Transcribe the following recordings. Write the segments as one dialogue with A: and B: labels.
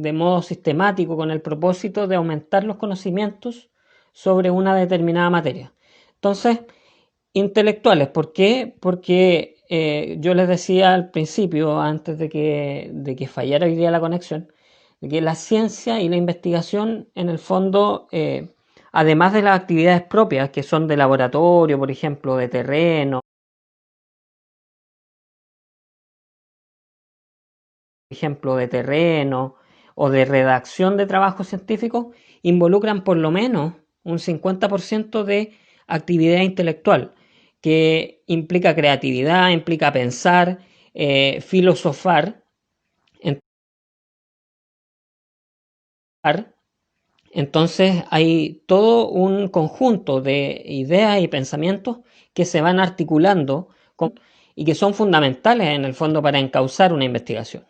A: de modo sistemático con el propósito de aumentar los conocimientos sobre una determinada materia. Entonces, intelectuales, ¿por qué? Porque yo les decía al principio, antes de que fallara hoy día la conexión, de que la ciencia y la investigación, en el fondo, además de las actividades propias, que son de laboratorio, por ejemplo, de terreno o de redacción de trabajos científicos, involucran por lo menos un 50% de actividad intelectual, que implica creatividad, implica pensar, filosofar. Entonces hay todo un conjunto de ideas y pensamientos que se van articulando y que son fundamentales en el fondo para encauzar una investigación.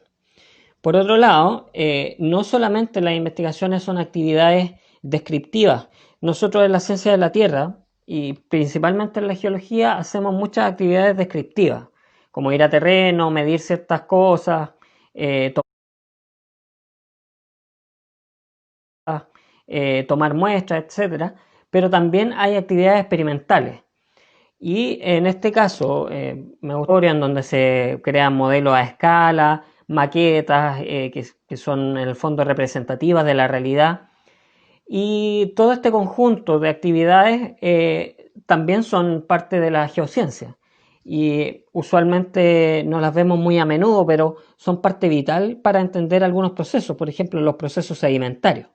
A: Por otro lado, no solamente las investigaciones son actividades descriptivas. Nosotros en la ciencia de la Tierra y principalmente en la geología hacemos muchas actividades descriptivas, como ir a terreno, medir ciertas cosas, tomar muestras, etcétera. Pero también hay actividades experimentales. Y en este caso, me gusta en donde se crean modelos a escala, maquetas que son en el fondo representativas de la realidad. Y todo este conjunto de actividades también son parte de la geociencia. Y usualmente no las vemos muy a menudo, pero son parte vital para entender algunos procesos, por ejemplo, los procesos sedimentarios.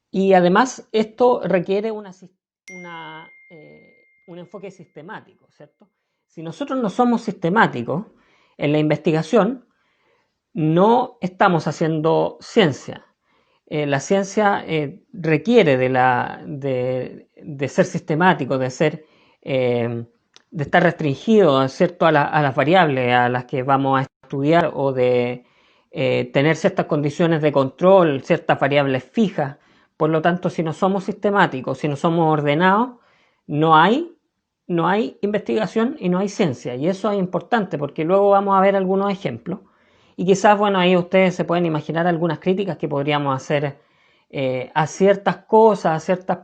A: Y además esto requiere un enfoque sistemático, ¿cierto? Si nosotros no somos sistemáticos en la investigación, no estamos haciendo ciencia. La ciencia requiere de ser sistemático, de estar restringido, ¿cierto? A las variables a las que vamos a estudiar o de tener ciertas condiciones de control, ciertas variables fijas. Por lo tanto, si no somos sistemáticos, si no somos ordenados, no hay, no hay investigación y no hay ciencia. Y eso es importante porque luego vamos a ver algunos ejemplos. Y quizás, bueno, ahí ustedes se pueden imaginar algunas críticas que podríamos hacer a ciertas cosas, a ciertas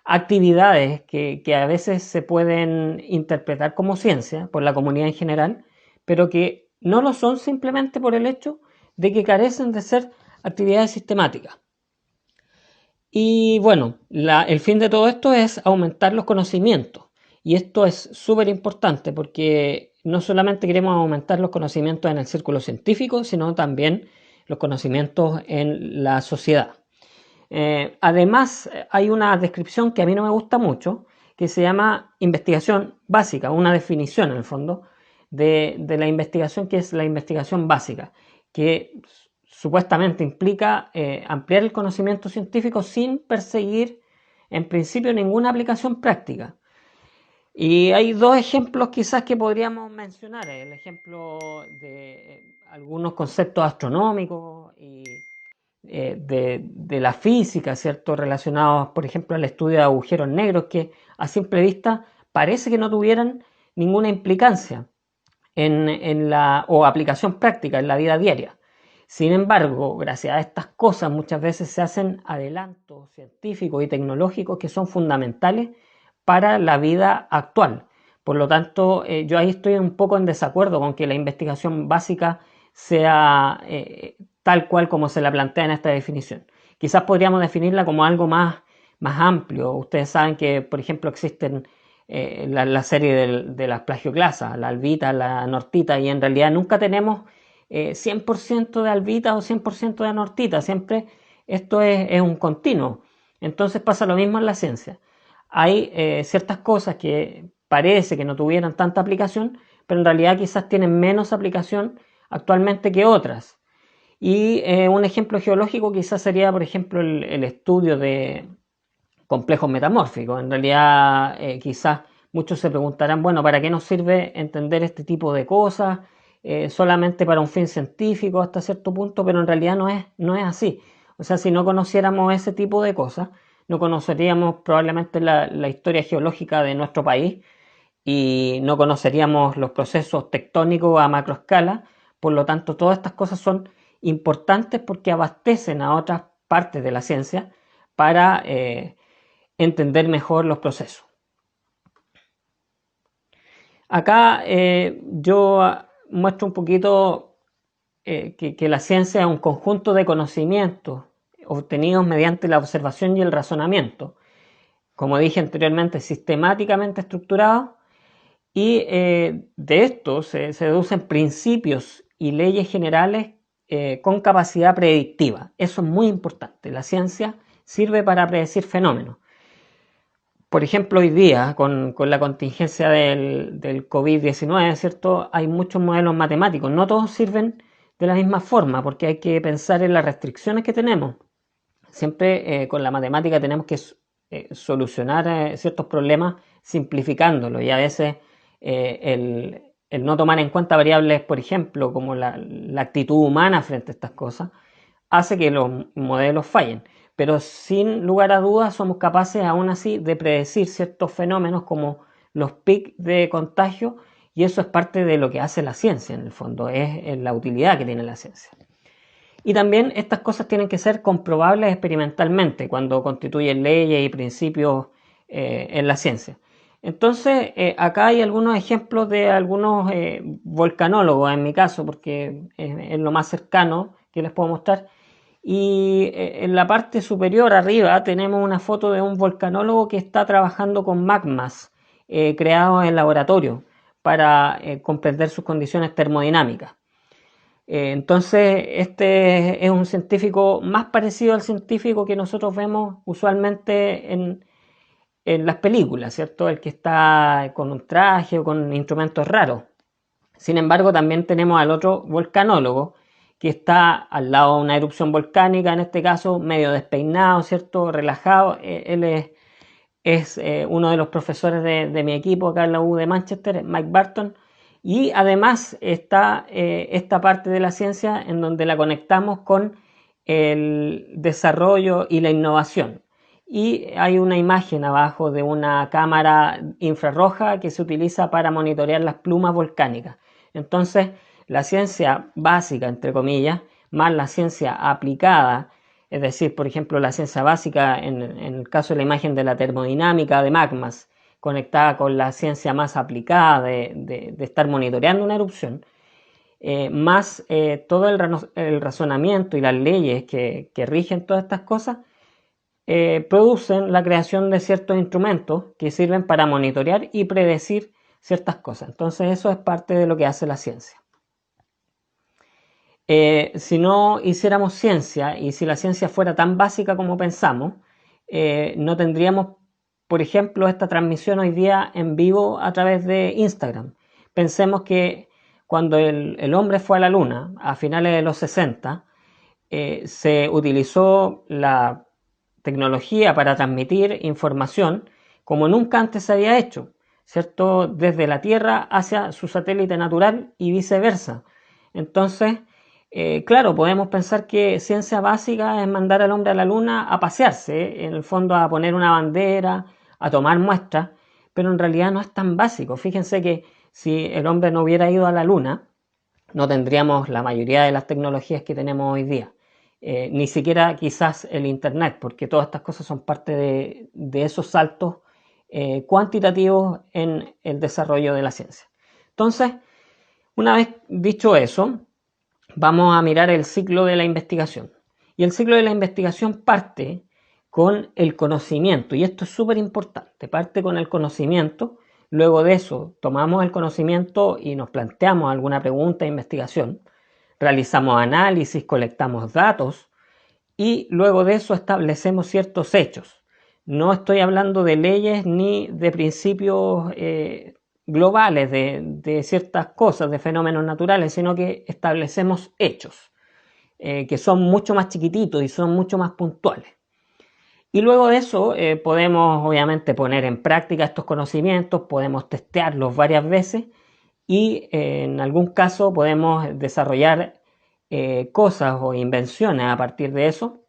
A: actividades que a veces se pueden interpretar como ciencia por la comunidad en general, pero que no lo son simplemente por el hecho de que carecen de ser actividades sistemáticas. Y bueno, el fin de todo esto es aumentar los conocimientos. Y esto es súper importante porque no solamente queremos aumentar los conocimientos en el círculo científico, sino también los conocimientos en la sociedad. Además, hay una descripción que a mí no me gusta mucho, que se llama investigación básica, una definición en el fondo de la investigación, que es la investigación básica, que supuestamente implica ampliar el conocimiento científico sin perseguir en principio ninguna aplicación práctica. Y hay dos ejemplos quizás que podríamos mencionar. El ejemplo de algunos conceptos astronómicos y de la física, ¿cierto? Relacionados, por ejemplo, al estudio de agujeros negros que a simple vista parece que no tuvieran ninguna implicancia o aplicación práctica en la vida diaria. Sin embargo, gracias a estas cosas muchas veces se hacen adelantos científicos y tecnológicos que son fundamentales para la vida actual. Por lo tanto, yo ahí estoy un poco en desacuerdo con que la investigación básica sea tal cual como se la plantea en esta definición. Quizás podríamos definirla como algo más amplio. Ustedes saben que, por ejemplo, existen la serie de las plagioclasas, la albita, la anortita, y en realidad nunca tenemos 100% de albita o 100% de anortita, siempre esto es un continuo. Entonces pasa lo mismo en la ciencia. Hay ciertas cosas que parece que no tuvieran tanta aplicación, pero en realidad quizás tienen menos aplicación actualmente que otras. Y un ejemplo geológico quizás sería, por ejemplo, el estudio de complejos metamórficos. En realidad, quizás muchos se preguntarán, bueno, ¿para qué nos sirve entender este tipo de cosas? Solamente para un fin científico hasta cierto punto, pero en realidad no es así. O sea, si no conociéramos ese tipo de cosas, no conoceríamos probablemente la historia geológica de nuestro país y no conoceríamos los procesos tectónicos a macroescala. Por lo tanto, todas estas cosas son importantes porque abastecen a otras partes de la ciencia para entender mejor los procesos. Acá yo muestro un poquito que la ciencia es un conjunto de conocimientos obtenidos mediante la observación y el razonamiento, como dije anteriormente, sistemáticamente estructurados, y de esto se deducen principios y leyes generales con capacidad predictiva. Eso es muy importante. La ciencia sirve para predecir fenómenos. Por ejemplo, hoy día, con la contingencia del COVID-19, ¿cierto? Hay muchos modelos matemáticos. No todos sirven de la misma forma, porque hay que pensar en las restricciones que tenemos. Siempre con la matemática tenemos que solucionar ciertos problemas simplificándolos, y a veces el no tomar en cuenta variables, por ejemplo, como la actitud humana frente a estas cosas, hace que los modelos fallen. Pero sin lugar a dudas somos capaces aún así de predecir ciertos fenómenos como los picos de contagio, y eso es parte de lo que hace la ciencia en el fondo, es la utilidad que tiene la ciencia. Y también estas cosas tienen que ser comprobables experimentalmente cuando constituyen leyes y principios en la ciencia. Entonces, acá hay algunos ejemplos de algunos volcanólogos, en mi caso, porque es lo más cercano que les puedo mostrar. Y en la parte superior, arriba, tenemos una foto de un volcanólogo que está trabajando con magmas creados en laboratorio para comprender sus condiciones termodinámicas. Entonces, este es un científico más parecido al científico que nosotros vemos usualmente en las películas, ¿cierto? El que está con un traje o con instrumentos raros. Sin embargo, también tenemos al otro volcanólogo que está al lado de una erupción volcánica, en este caso medio despeinado, ¿cierto? Relajado. Él es uno de los profesores de mi equipo acá en la U de Manchester, Mike Barton. Y además está esta parte de la ciencia en donde la conectamos con el desarrollo y la innovación. Y hay una imagen abajo de una cámara infrarroja que se utiliza para monitorear las plumas volcánicas. Entonces, la ciencia básica, entre comillas, más la ciencia aplicada, es decir, por ejemplo, la ciencia básica en el caso de la imagen de la termodinámica de magmas, conectada con la ciencia más aplicada de estar monitoreando una erupción, más todo el razonamiento y las leyes que rigen todas estas cosas, producen la creación de ciertos instrumentos que sirven para monitorear y predecir ciertas cosas. Entonces eso es parte de lo que hace la ciencia. Si no hiciéramos ciencia y si la ciencia fuera tan básica como pensamos, no tendríamos, por ejemplo, esta transmisión hoy día en vivo a través de Instagram. Pensemos que cuando el hombre fue a la luna, a finales de los 60, se utilizó la tecnología para transmitir información como nunca antes se había hecho, ¿cierto? Desde la Tierra hacia su satélite natural y viceversa. Entonces, claro, podemos pensar que ciencia básica es mandar al hombre a la luna a pasearse, en el fondo a poner una bandera, a tomar muestras, pero en realidad no es tan básico. Fíjense que si el hombre no hubiera ido a la luna, no tendríamos la mayoría de las tecnologías que tenemos hoy día. Ni siquiera quizás el Internet, porque todas estas cosas son parte de esos saltos cuantitativos en el desarrollo de la ciencia. Entonces, una vez dicho eso, vamos a mirar el ciclo de la investigación. Y el ciclo de la investigación parte con el conocimiento, y esto es súper importante, parte con el conocimiento. Luego de eso, tomamos el conocimiento y nos planteamos alguna pregunta de investigación, realizamos análisis, colectamos datos, y luego de eso establecemos ciertos hechos. No estoy hablando de leyes ni de principios globales de ciertas cosas, de fenómenos naturales, sino que establecemos hechos que son mucho más chiquititos y son mucho más puntuales. Y luego de eso podemos obviamente poner en práctica estos conocimientos, podemos testearlos varias veces y en algún caso podemos desarrollar cosas o invenciones a partir de eso,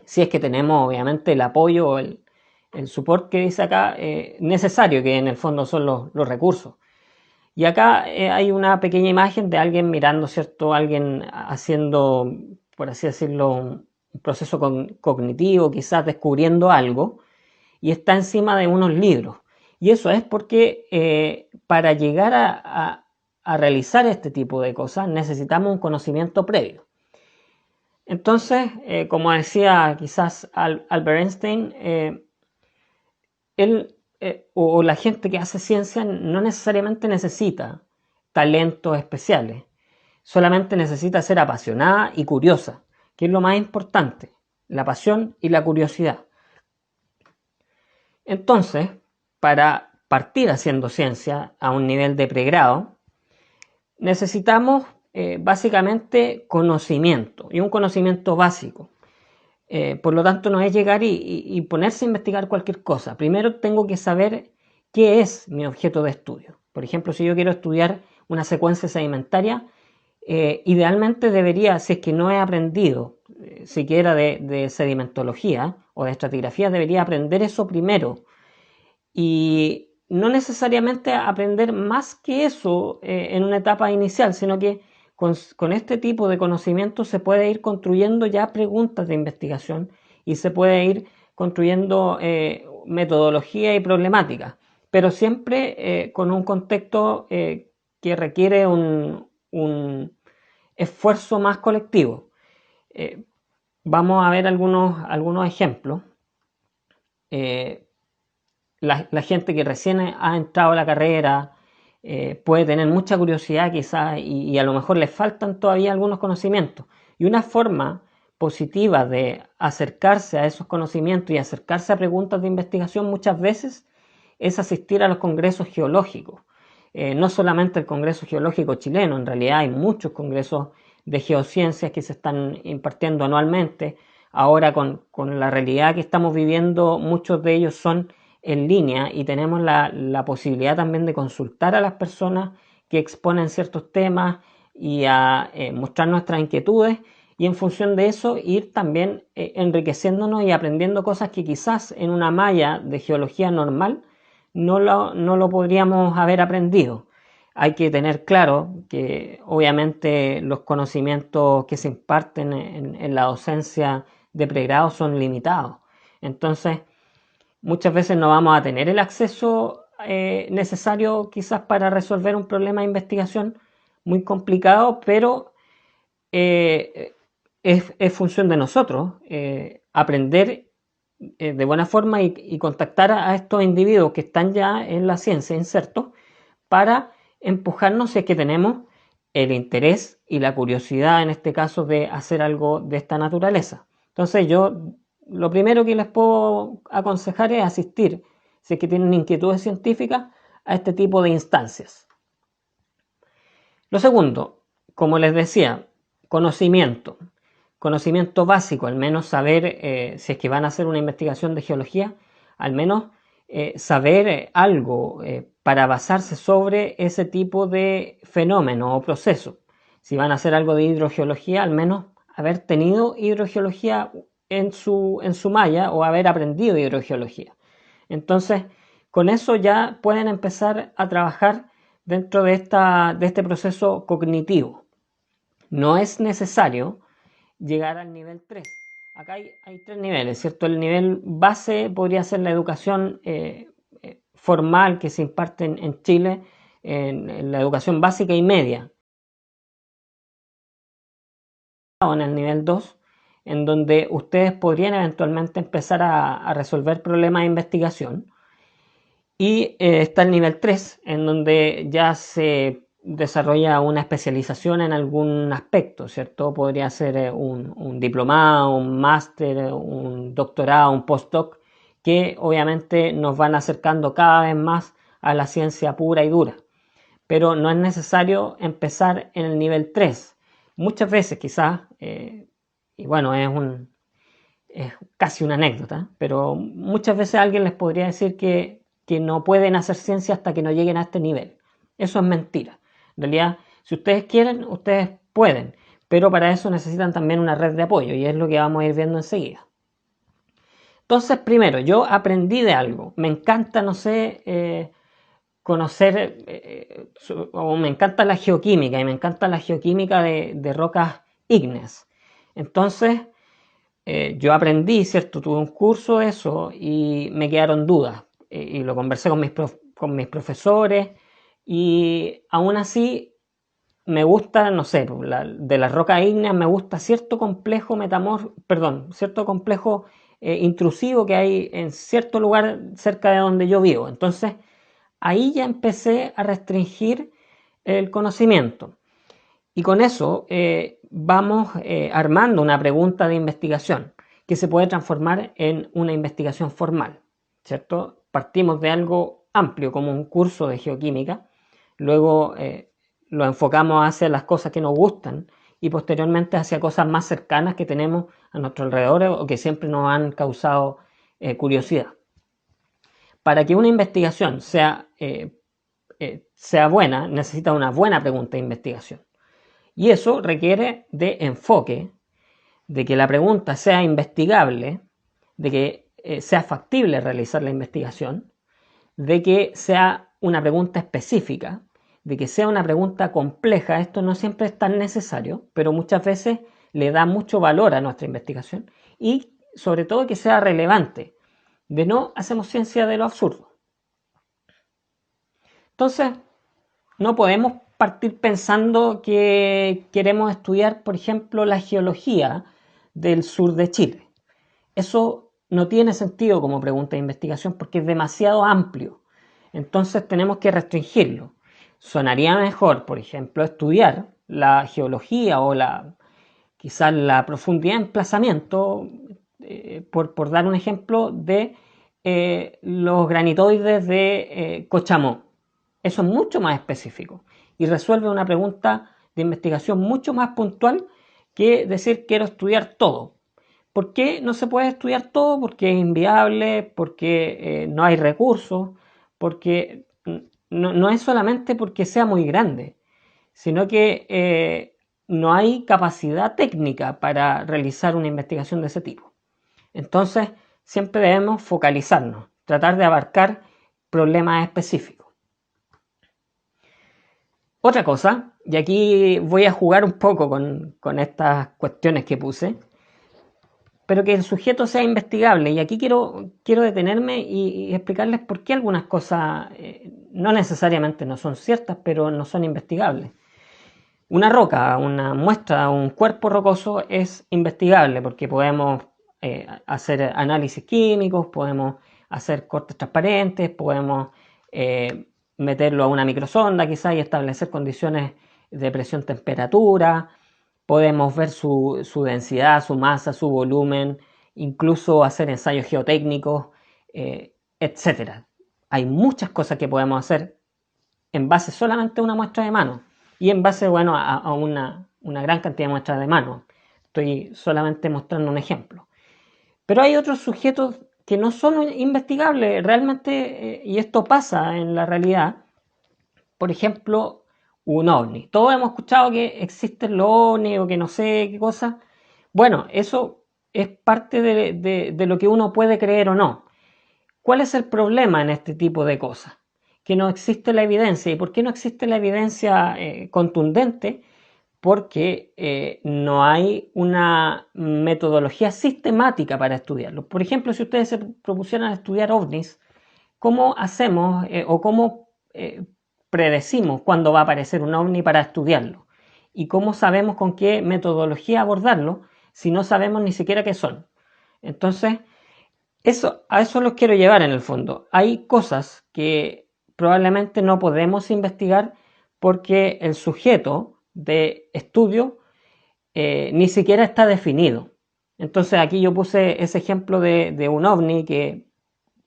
A: si es que tenemos obviamente el apoyo o el support que dice acá necesario, que en el fondo son los recursos. Y acá hay una pequeña imagen de alguien mirando, ¿cierto? Alguien haciendo, por así decirlo, un proceso cognitivo, quizás descubriendo algo, y está encima de unos libros. Y eso es porque para llegar a realizar este tipo de cosas necesitamos un conocimiento previo. Entonces, como decía quizás Albert Einstein, él o la gente que hace ciencia no necesariamente necesita talentos especiales, solamente necesita ser apasionada y curiosa, que es lo más importante, la pasión y la curiosidad. Entonces, para partir haciendo ciencia a un nivel de pregrado, necesitamos básicamente conocimiento, y un conocimiento básico. Por lo tanto, no es llegar y ponerse a investigar cualquier cosa. Primero tengo que saber qué es mi objeto de estudio. Por ejemplo, si yo quiero estudiar una secuencia sedimentaria, idealmente debería, si es que no he aprendido siquiera de sedimentología o de estratigrafía, debería aprender eso primero. Y no necesariamente aprender más que eso en una etapa inicial, sino que con este tipo de conocimiento se puede ir construyendo ya preguntas de investigación y se puede ir construyendo metodología y problemática, pero siempre con un contexto que requiere un esfuerzo más colectivo. Vamos a ver algunos ejemplos. La gente que recién ha entrado a la carrera puede tener mucha curiosidad quizás y a lo mejor le faltan todavía algunos conocimientos. Y una forma positiva de acercarse a esos conocimientos y acercarse a preguntas de investigación muchas veces es asistir a los congresos geológicos. No solamente el Congreso Geológico chileno, en realidad hay muchos congresos de geociencias que se están impartiendo anualmente. Ahora con la realidad que estamos viviendo, muchos de ellos son en línea y tenemos la posibilidad también de consultar a las personas que exponen ciertos temas y a mostrar nuestras inquietudes y en función de eso ir también enriqueciéndonos y aprendiendo cosas que quizás en una malla de geología normal no lo podríamos haber aprendido. Hay que tener claro que obviamente los conocimientos que se imparten en la docencia de pregrado son limitados. Entonces, muchas veces no vamos a tener el acceso necesario quizás para resolver un problema de investigación muy complicado, pero es función de nosotros aprender de buena forma y contactar a estos individuos que están ya en la ciencia insertos para empujarnos si es que tenemos el interés y la curiosidad en este caso de hacer algo de esta naturaleza. Entonces yo lo primero que les puedo aconsejar es asistir, si es que tienen inquietudes científicas, a este tipo de instancias. Lo segundo, como les decía, conocimiento. Conocimiento básico, al menos saber si es que van a hacer una investigación de geología, al menos saber algo para basarse sobre ese tipo de fenómeno o proceso. Si van a hacer algo de hidrogeología, al menos haber tenido hidrogeología en su malla o haber aprendido hidrogeología. Entonces, con eso ya pueden empezar a trabajar dentro de este proceso cognitivo. No es necesario llegar al nivel 3. Acá hay tres niveles, ¿cierto? El nivel base podría ser la educación formal que se imparte en Chile, en la educación básica y media. En el nivel 2, en donde ustedes podrían eventualmente empezar a resolver problemas de investigación. Y está el nivel 3, en donde ya se desarrolla una especialización en algún aspecto, ¿cierto? Podría ser un diplomado, un máster, un doctorado, un postdoc, que obviamente nos van acercando cada vez más a la ciencia pura y dura. Pero no es necesario empezar en el nivel 3. Muchas veces quizás, y bueno, es casi una anécdota, pero muchas veces alguien les podría decir que no pueden hacer ciencia hasta que no lleguen a este nivel. Eso es mentira. En realidad, si ustedes quieren, ustedes pueden, pero para eso necesitan también una red de apoyo y es lo que vamos a ir viendo enseguida. Entonces, primero, yo aprendí de algo. Me encanta, no sé, conocer, o me encanta la geoquímica, y me encanta la geoquímica de rocas ígneas. Entonces, yo aprendí, ¿cierto? Tuve un curso de eso y me quedaron dudas. Y lo conversé con mis profesores, y aún así me gusta, no sé, de las rocas ígneas me gusta cierto complejo cierto complejo intrusivo que hay en cierto lugar cerca de donde yo vivo. Entonces, ahí ya empecé a restringir el conocimiento. Y con eso vamos armando una pregunta de investigación que se puede transformar en una investigación formal, ¿cierto? Partimos de algo amplio como un curso de geoquímica, luego lo enfocamos hacia las cosas que nos gustan y posteriormente hacia cosas más cercanas que tenemos a nuestro alrededor o que siempre nos han causado curiosidad. Para que una investigación sea buena, necesita una buena pregunta de investigación. Y eso requiere de enfoque, de que la pregunta sea investigable, de que sea factible realizar la investigación, de que sea una pregunta específica, de que sea una pregunta compleja. Esto no siempre es tan necesario, pero muchas veces le da mucho valor a nuestra investigación, y sobre todo que sea relevante. De no hacemos ciencia de lo absurdo. Entonces, no podemos partir pensando que queremos estudiar, por ejemplo, la geología del sur de Chile. Eso no tiene sentido como pregunta de investigación porque es demasiado amplio. Entonces tenemos que restringirlo. Sonaría mejor, por ejemplo, estudiar la geología o quizás la profundidad de emplazamiento, por dar un ejemplo, de los granitoides de Cochamó. Eso es mucho más específico y resuelve una pregunta de investigación mucho más puntual que decir quiero estudiar todo. ¿Por qué no se puede estudiar todo? Porque es inviable, porque no hay recursos, porque no es solamente porque sea muy grande, sino que no hay capacidad técnica para realizar una investigación de ese tipo. Entonces, siempre debemos focalizarnos, tratar de abarcar problemas específicos. Otra cosa, y aquí voy a jugar un poco con estas cuestiones que puse, pero que el sujeto sea investigable. Y aquí quiero detenerme y explicarles por qué algunas cosas no necesariamente no son ciertas, pero no son investigables. Una roca, una muestra, un cuerpo rocoso es investigable porque podemos hacer análisis químicos, podemos hacer cortes transparentes, podemos meterlo a una microsonda quizás y establecer condiciones de presión-temperatura, podemos ver su densidad, su masa, su volumen, incluso hacer ensayos geotécnicos, etc. Hay muchas cosas que podemos hacer en base solamente a una muestra de mano y en base, bueno, a una gran cantidad de muestras de mano. Estoy solamente mostrando un ejemplo. Pero hay otros sujetos que no son investigables realmente, y esto pasa en la realidad. Por ejemplo, un ovni. Todos hemos escuchado que existen los ovnis o que no sé qué cosa. Bueno, eso es parte de lo que uno puede creer o no. ¿Cuál es el problema en este tipo de cosas? Que no existe la evidencia. ¿Y por qué no existe la evidencia contundente? Porque no hay una metodología sistemática para estudiarlo. Por ejemplo, si ustedes se propusieran estudiar ovnis, ¿cómo hacemos o cómo predecimos cuándo va a aparecer un ovni para estudiarlo? ¿Y cómo sabemos con qué metodología abordarlo si no sabemos ni siquiera qué son? Entonces, a eso los quiero llevar en el fondo. Hay cosas que probablemente no podemos investigar porque el sujeto de estudio ni siquiera está definido. Entonces aquí yo puse ese ejemplo de un ovni que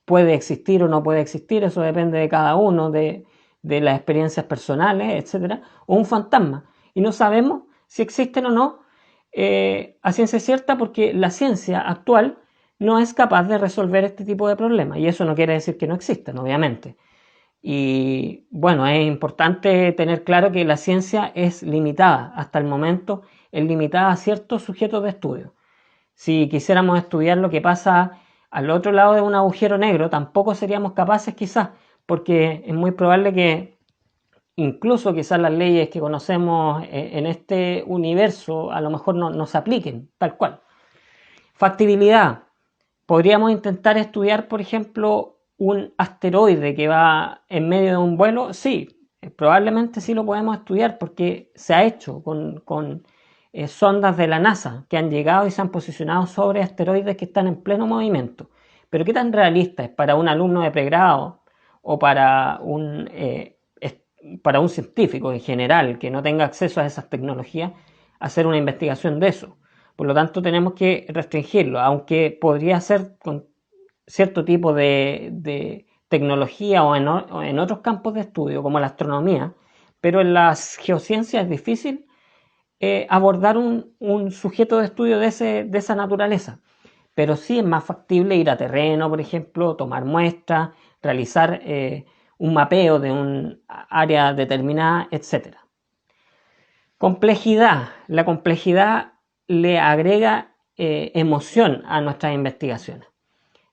A: puede existir o no puede existir, eso depende de cada uno, de las experiencias personales, etc. O un fantasma. Y no sabemos si existen o no a ciencia cierta porque la ciencia actual no es capaz de resolver este tipo de problemas. Y eso no quiere decir que no existen, obviamente. Y bueno, es importante tener claro que la ciencia es limitada. Hasta el momento es limitada a ciertos sujetos de estudio. Si quisiéramos estudiar lo que pasa al otro lado de un agujero negro, tampoco seríamos capaces quizás, porque es muy probable que incluso quizás las leyes que conocemos en este universo a lo mejor no se apliquen tal cual. Factibilidad. Podríamos intentar estudiar, por ejemplo, un asteroide que va en medio de un vuelo. Sí, probablemente sí lo podemos estudiar porque se ha hecho con sondas de la NASA que han llegado y se han posicionado sobre asteroides que están en pleno movimiento. Pero ¿qué tan realista es para un alumno de pregrado o para un científico en general que no tenga acceso a esas tecnologías hacer una investigación de eso? Por lo tanto, tenemos que restringirlo, aunque podría ser con cierto tipo de tecnología o en otros campos de estudio, como la astronomía, pero en las geociencias es difícil abordar un sujeto de estudio de esa naturaleza. Pero sí es más factible ir a terreno, por ejemplo, tomar muestras, realizar un mapeo de un área determinada, etc. Complejidad. La complejidad le agrega emoción a nuestras investigaciones.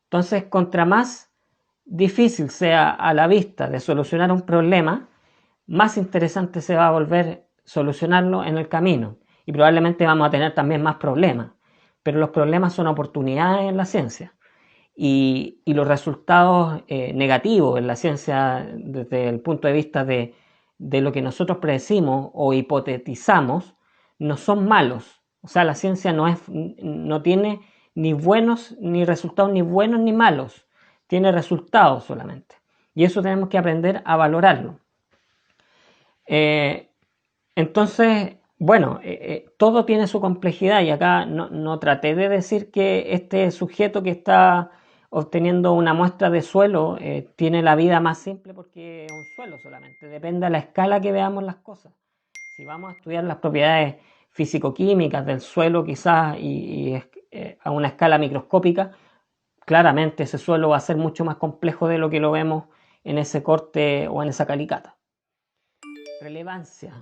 A: Entonces, contra más difícil sea a la vista de solucionar un problema, más interesante se va a volver solucionarlo en el camino. Y probablemente vamos a tener también más problemas. Pero los problemas son oportunidades en la ciencia. Y los resultados negativos en la ciencia desde el punto de vista de lo que nosotros predecimos o hipotetizamos no son malos. O sea, la ciencia no tiene ni buenos ni resultados ni buenos ni malos. Tiene resultados solamente. Y eso tenemos que aprender a valorarlo. Entonces, bueno, todo tiene su complejidad y acá no traté de decir que este sujeto que está obteniendo una muestra de suelo tiene la vida más simple porque es un suelo solamente. Depende de la escala que veamos las cosas. Si vamos a estudiar las propiedades físico-químicas del suelo quizás a una escala microscópica, claramente ese suelo va a ser mucho más complejo de lo que lo vemos en ese corte o en esa calicata. Relevancia.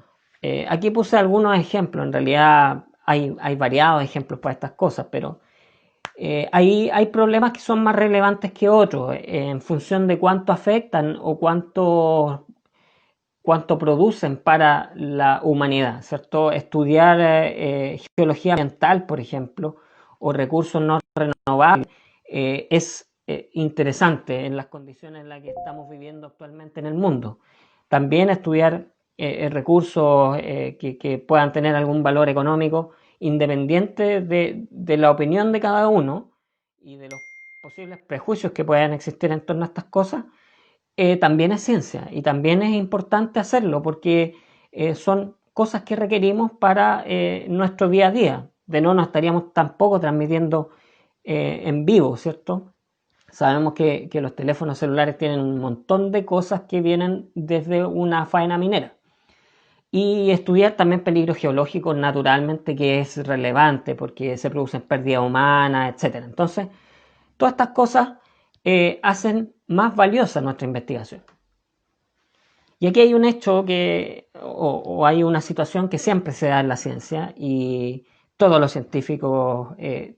A: Aquí puse algunos ejemplos, en realidad hay variados ejemplos para estas cosas, pero hay problemas que son más relevantes que otros en función de cuánto afectan o cuánto producen para la humanidad, ¿cierto? Estudiar geología ambiental, por ejemplo, o recursos no renovables es interesante en las condiciones en las que estamos viviendo actualmente en el mundo. También estudiar recursos que puedan tener algún valor económico independiente de la opinión de cada uno y de los posibles prejuicios que puedan existir en torno a estas cosas, también es ciencia y también es importante hacerlo porque son cosas que requerimos para nuestro día a día. De no estaríamos tampoco transmitiendo en vivo, ¿cierto? Sabemos que los teléfonos celulares tienen un montón de cosas que vienen desde una faena minera. Y estudiar también peligros geológicos naturalmente que es relevante porque se producen pérdidas humanas, etc. Entonces, todas estas cosas hacen más valiosa nuestra investigación. Y aquí hay un hecho o hay una situación que siempre se da en la ciencia y todos los científicos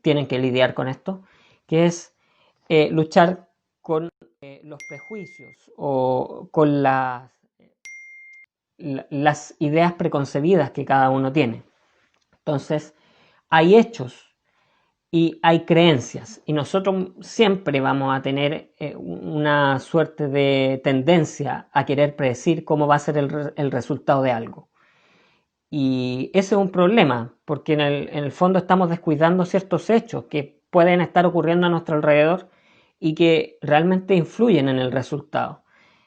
A: tienen que lidiar con esto, que es luchar con los prejuicios o con las ideas preconcebidas que cada uno tiene. Entonces, hay hechos y hay creencias y nosotros siempre vamos a tener una suerte de tendencia a querer predecir cómo va a ser el resultado de algo. Y ese es un problema porque en el fondo estamos descuidando ciertos hechos que pueden estar ocurriendo a nuestro alrededor y que realmente influyen en el resultado.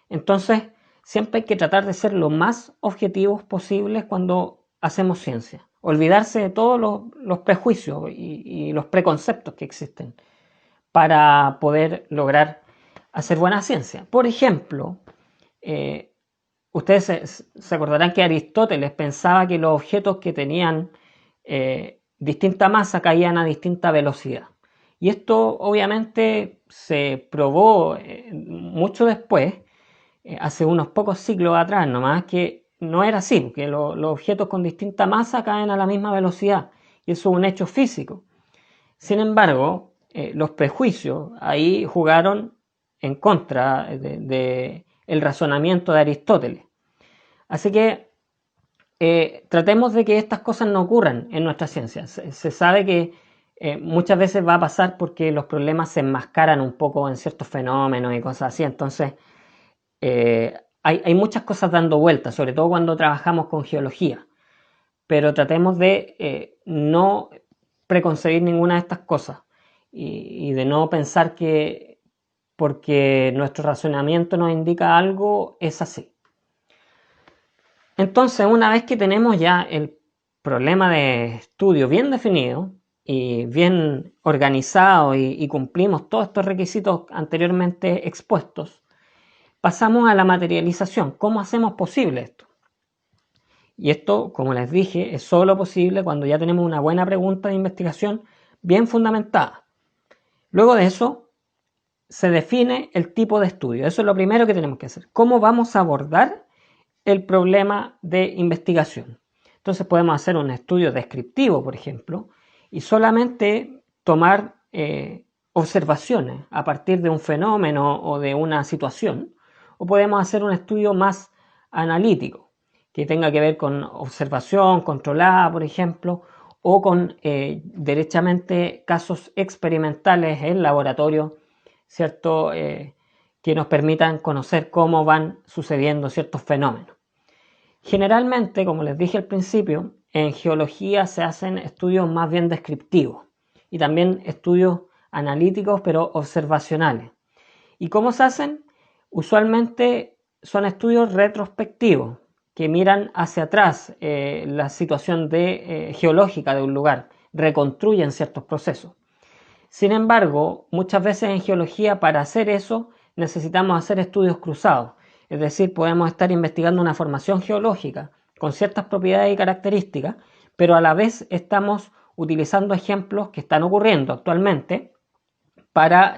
A: Entonces, siempre hay que tratar de ser lo más objetivos posibles cuando hacemos ciencia. Olvidarse de todos los prejuicios y los preconceptos que existen para poder lograr hacer buena ciencia. Por ejemplo, ustedes se acordarán que Aristóteles pensaba que los objetos que tenían distinta masa caían a distinta velocidad. Y esto obviamente se probó mucho después, hace unos pocos siglos atrás nomás, que no era así, que los objetos con distinta masa caen a la misma velocidad. Y eso es un hecho físico. Sin embargo, los prejuicios ahí jugaron en contra el razonamiento de Aristóteles. Así que tratemos de que estas cosas no ocurran en nuestra ciencia. Se sabe que muchas veces va a pasar porque los problemas se enmascaran un poco en ciertos fenómenos y cosas así. Entonces, hay muchas cosas dando vueltas, sobre todo cuando trabajamos con geología. Pero tratemos de no preconcebir ninguna de estas cosas y de no pensar que porque nuestro razonamiento nos indica algo, es así. Entonces, una vez que tenemos ya el problema de estudio bien definido y bien organizado y cumplimos todos estos requisitos anteriormente expuestos, pasamos a la materialización. ¿Cómo hacemos posible esto? Y esto, como les dije, es solo posible cuando ya tenemos una buena pregunta de investigación bien fundamentada. Luego de eso, se define el tipo de estudio. Eso es lo primero que tenemos que hacer. ¿Cómo vamos a abordar el problema de investigación? Entonces podemos hacer un estudio descriptivo, por ejemplo, y solamente tomar observaciones a partir de un fenómeno o de una situación. O podemos hacer un estudio más analítico, que tenga que ver con observación controlada, por ejemplo, o con derechamente casos experimentales en laboratorio, ¿cierto? Que nos permitan conocer cómo van sucediendo ciertos fenómenos. Generalmente, como les dije al principio, en geología se hacen estudios más bien descriptivos y también estudios analíticos pero observacionales. ¿Y cómo se hacen? Usualmente son estudios retrospectivos que miran hacia atrás la situación geológica de un lugar, reconstruyen ciertos procesos. Sin embargo, muchas veces en geología para hacer eso necesitamos hacer estudios cruzados, es decir, podemos estar investigando una formación geológica con ciertas propiedades y características, pero a la vez estamos utilizando ejemplos que están ocurriendo actualmente para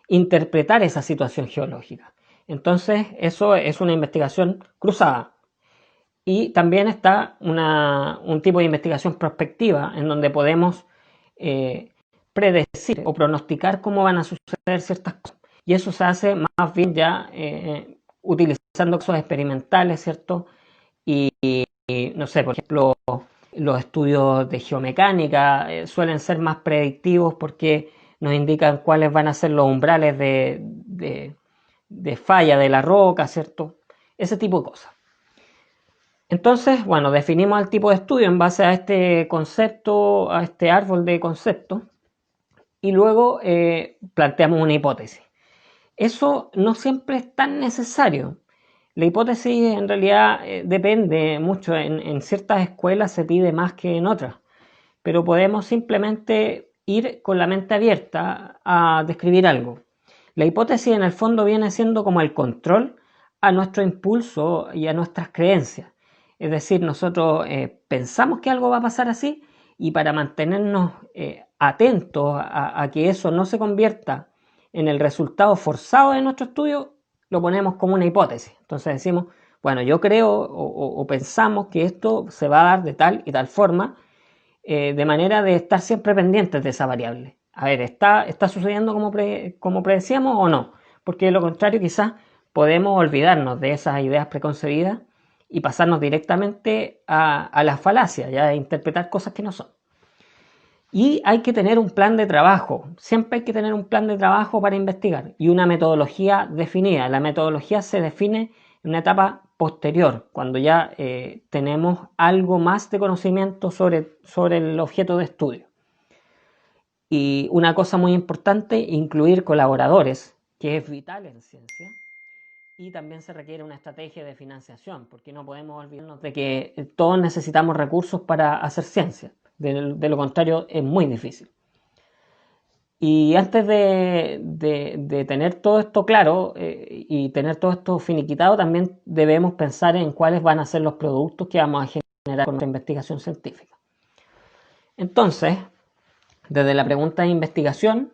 A: interpretar esa situación geológica. Entonces, eso es una investigación cruzada. Y también está un tipo de investigación prospectiva en donde podemos predecir o pronosticar cómo van a suceder ciertas cosas. Y eso se hace más bien ya utilizando casos experimentales, ¿cierto? Y no sé, por ejemplo, los estudios de geomecánica suelen ser más predictivos porque nos indican cuáles van a ser los umbrales de falla de la roca, ¿cierto? Ese tipo de cosas. Entonces, bueno, definimos el tipo de estudio en base a este concepto, a este árbol de conceptos, y luego planteamos una hipótesis. Eso no siempre es tan necesario. La hipótesis en realidad depende mucho. En ciertas escuelas se pide más que en otras, pero podemos simplemente ir con la mente abierta a describir algo. La hipótesis en el fondo viene siendo como el control a nuestro impulso y a nuestras creencias. Es decir, nosotros pensamos que algo va a pasar así y para mantenernos atentos a que eso no se convierta en el resultado forzado de nuestro estudio, lo ponemos como una hipótesis. Entonces decimos, bueno, yo creo o pensamos que esto se va a dar de tal y tal forma, de manera de estar siempre pendientes de esa variable. A ver, ¿está sucediendo como predecíamos o no? Porque de lo contrario quizás podemos olvidarnos de esas ideas preconcebidas y pasarnos directamente a la falacia, ya a interpretar cosas que no son. Y hay que tener un plan de trabajo, siempre hay que tener un plan de trabajo para investigar y una metodología definida. La metodología se define en una etapa posterior, cuando ya tenemos algo más de conocimiento sobre el objeto de estudio. Y una cosa muy importante, incluir colaboradores, que es vital en ciencia. Y también se requiere una estrategia de financiación, porque no podemos olvidarnos de que todos necesitamos recursos para hacer ciencia. De lo contrario, es muy difícil. Y antes de tener todo esto claro y tener todo esto finiquitado, también debemos pensar en cuáles van a ser los productos que vamos a generar con nuestra investigación científica. Entonces, desde la pregunta de investigación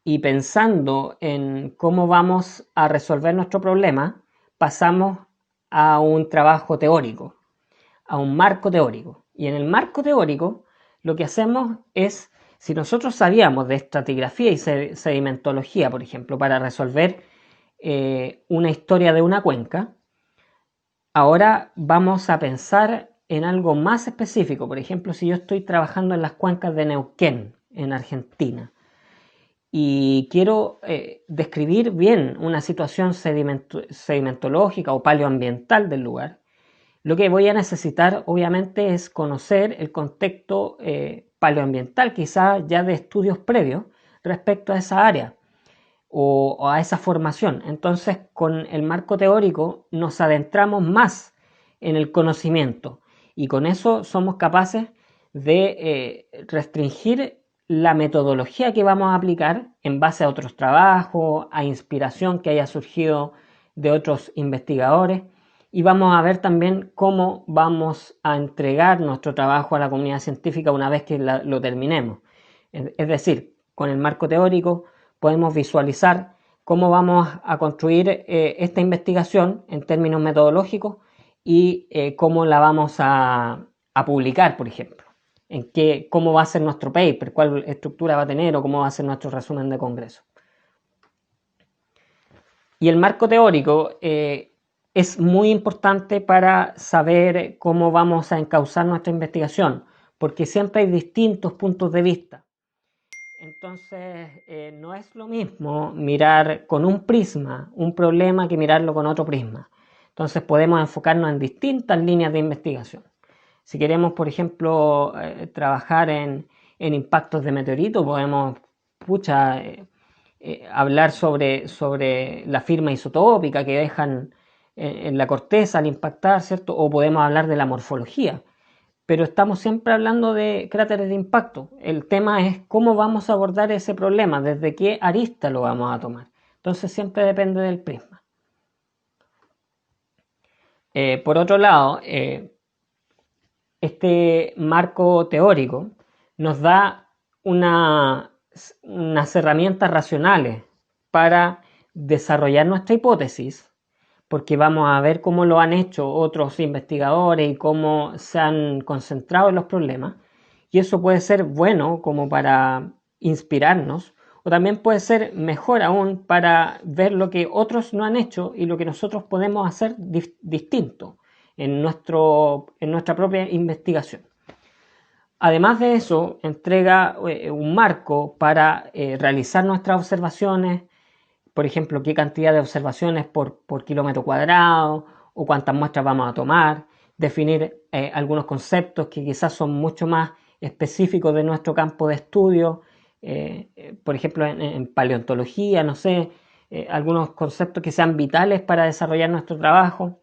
A: y pensando en cómo vamos a resolver nuestro problema, pasamos a un trabajo teórico, a un marco teórico. Y en el marco teórico lo que hacemos es, si nosotros sabíamos de estratigrafía y sedimentología, por ejemplo, para resolver una historia de una cuenca. Ahora vamos a pensar en algo más específico. Por ejemplo, si yo estoy trabajando en las cuencas de Neuquén, en Argentina, y quiero describir bien una situación sedimentológica o paleoambiental del lugar, lo que voy a necesitar obviamente es conocer el contexto paleoambiental, quizás ya de estudios previos respecto a esa área o a esa formación. Entonces, con el marco teórico nos adentramos más en el conocimiento y con eso somos capaces de restringir la metodología que vamos a aplicar en base a otros trabajos, a inspiración que haya surgido de otros investigadores, y vamos a ver también cómo vamos a entregar nuestro trabajo a la comunidad científica una vez que lo terminemos. Es decir, con el marco teórico podemos visualizar cómo vamos a construir esta investigación en términos metodológicos y cómo la vamos a publicar, por ejemplo. Cómo va a ser nuestro paper, cuál estructura va a tener o cómo va a ser nuestro resumen de congreso. Y el marco teórico es muy importante para saber cómo vamos a encauzar nuestra investigación, porque siempre hay distintos puntos de vista. Entonces, no es lo mismo mirar con un prisma un problema que mirarlo con otro prisma. Entonces, podemos enfocarnos en distintas líneas de investigación. Si queremos, por ejemplo, trabajar en impactos de meteoritos, podemos hablar sobre la firma isotópica que dejan en la corteza al impactar, ¿cierto? O podemos hablar de la morfología. Pero estamos siempre hablando de cráteres de impacto. El tema es cómo vamos a abordar ese problema, desde qué arista lo vamos a tomar. Entonces siempre depende del prisma. Por otro lado, este marco teórico nos da unas herramientas racionales para desarrollar nuestra hipótesis, porque vamos a ver cómo lo han hecho otros investigadores y cómo se han concentrado en los problemas. Y eso puede ser bueno como para inspirarnos, o también puede ser mejor aún para ver lo que otros no han hecho y lo que nosotros podemos hacer distinto en nuestra propia investigación. Además de eso, entrega un marco para realizar nuestras observaciones, por ejemplo, qué cantidad de observaciones por kilómetro cuadrado o cuántas muestras vamos a tomar, definir algunos conceptos que quizás son mucho más específicos de nuestro campo de estudio, por ejemplo, en paleontología, no sé, algunos conceptos que sean vitales para desarrollar nuestro trabajo,